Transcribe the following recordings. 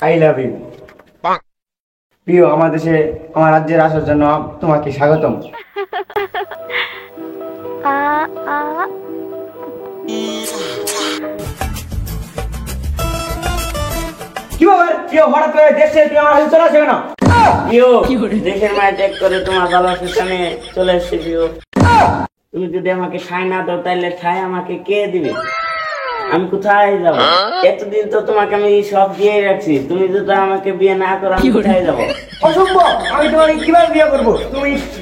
I love you. প্রিয়, আমার দেশে আমার রাজ্যের আসার জন্য তোমাকে স্বাগতম। কি ব্যাপার প্রিয়, হঠাৎ করে দেশে তুই আমার হাতে চলে আসে কেন? প্রিয়, দেশের মায়ের ত্যাগ করে তোমার ভালোবাসার সামনে চলে এসেছি। প্রিয়, তুমি যদি আমাকে ঠাঁই না দাও তাহলে ঠাঁই আমাকে কে দিবে? আমি কোথায় যাব? এতদিন তো তোমাকে আমি সব দিয়ে রাখছি, তুমি যদি আমাকে বিয়ে না করো আমি কোথায় যাব? অসম্ভব, আমি তোমাকে কিভাবে বিয়ে করবো?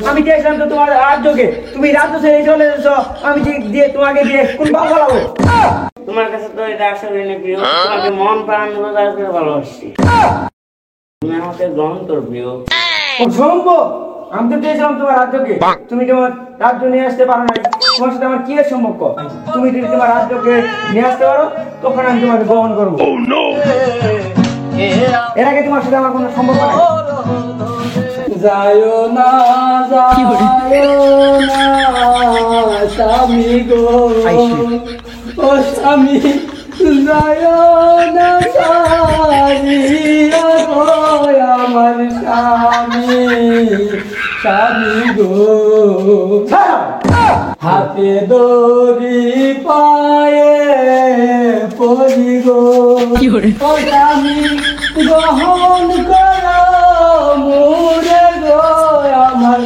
আমি চেয়েছিলাম তো তোমার রাজ্যকে, তুমি রাজ্য ছেড়ে চলে এসেছো, আমি দিয়ে তোমাকে দিয়ে কোন ভালো লাগবো? তোমার কাছে তো এটা আশা করি না প্রিয়, তোমাকে মন প্রাণ করে ভালোবাসি, তুমি আমাকে গ্রহণ করো প্রিয়। অসম্ভব, আমি তো চেয়েছিলাম তোমার রাজ্যকে, তুমি তোমার রাজ্য নিয়ে আসতে পারো না। তোমার সাথে আমার কি সম্পর্ক? তুমি যদি তোমার রাজ্যকে নিয়ে আসতে পারো তখন আমি তোমাকে গ্রহণ করবো। এর আগে তোমার সাথে আমার কোনো সম্পর্ক নেই। যায়ো না স্বামী গো, ও স্বামী যায়ো না সারিয়া গো, আমার স্বামী স্বামী গো। হাতে দড়ি পায়ে পড়ি গো, ও স্বামী গ্রহণ করো মুরে গো, আমার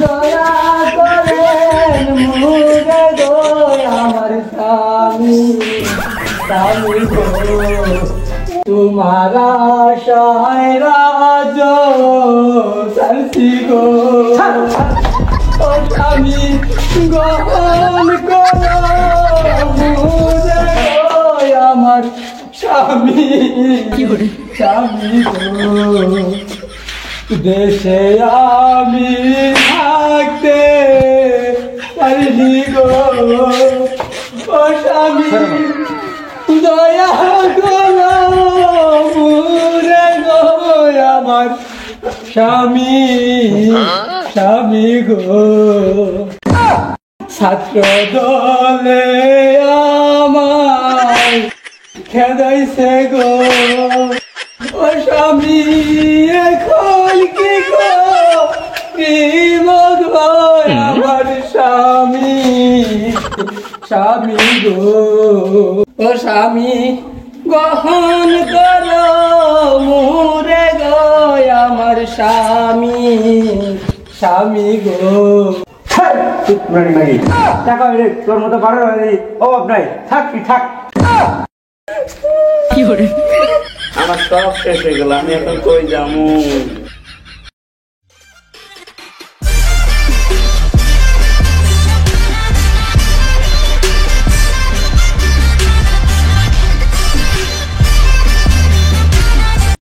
দয়া করেন মুরে গো, আমার স্বামী স্বামী গো। তোমার আশায় রাজ সারসি গো, ও স্বামী গ্রহণ করো মুরে গো, আমার স্বামী স্বামী গো। দেশে আমি থাকতে পারিনি গো, ও স্বামী দয়া করো মুরে গো, আমার স্বামী স্বামী গো। ছাত্র দলে আমার খেদাইছে গো, ও স্বামী এখন কি গো গো, আমার স্বামী স্বামী গো, ও স্বামী গ্রহণ করো মুরে গো, আমার স্বামী স্বামী গো। টাকা হইলে তোর মতো পারো অভাব নাই, থাক তুই থাক। আমার সব শেষ হয়ে গেল, আমি এখন কই যাবো?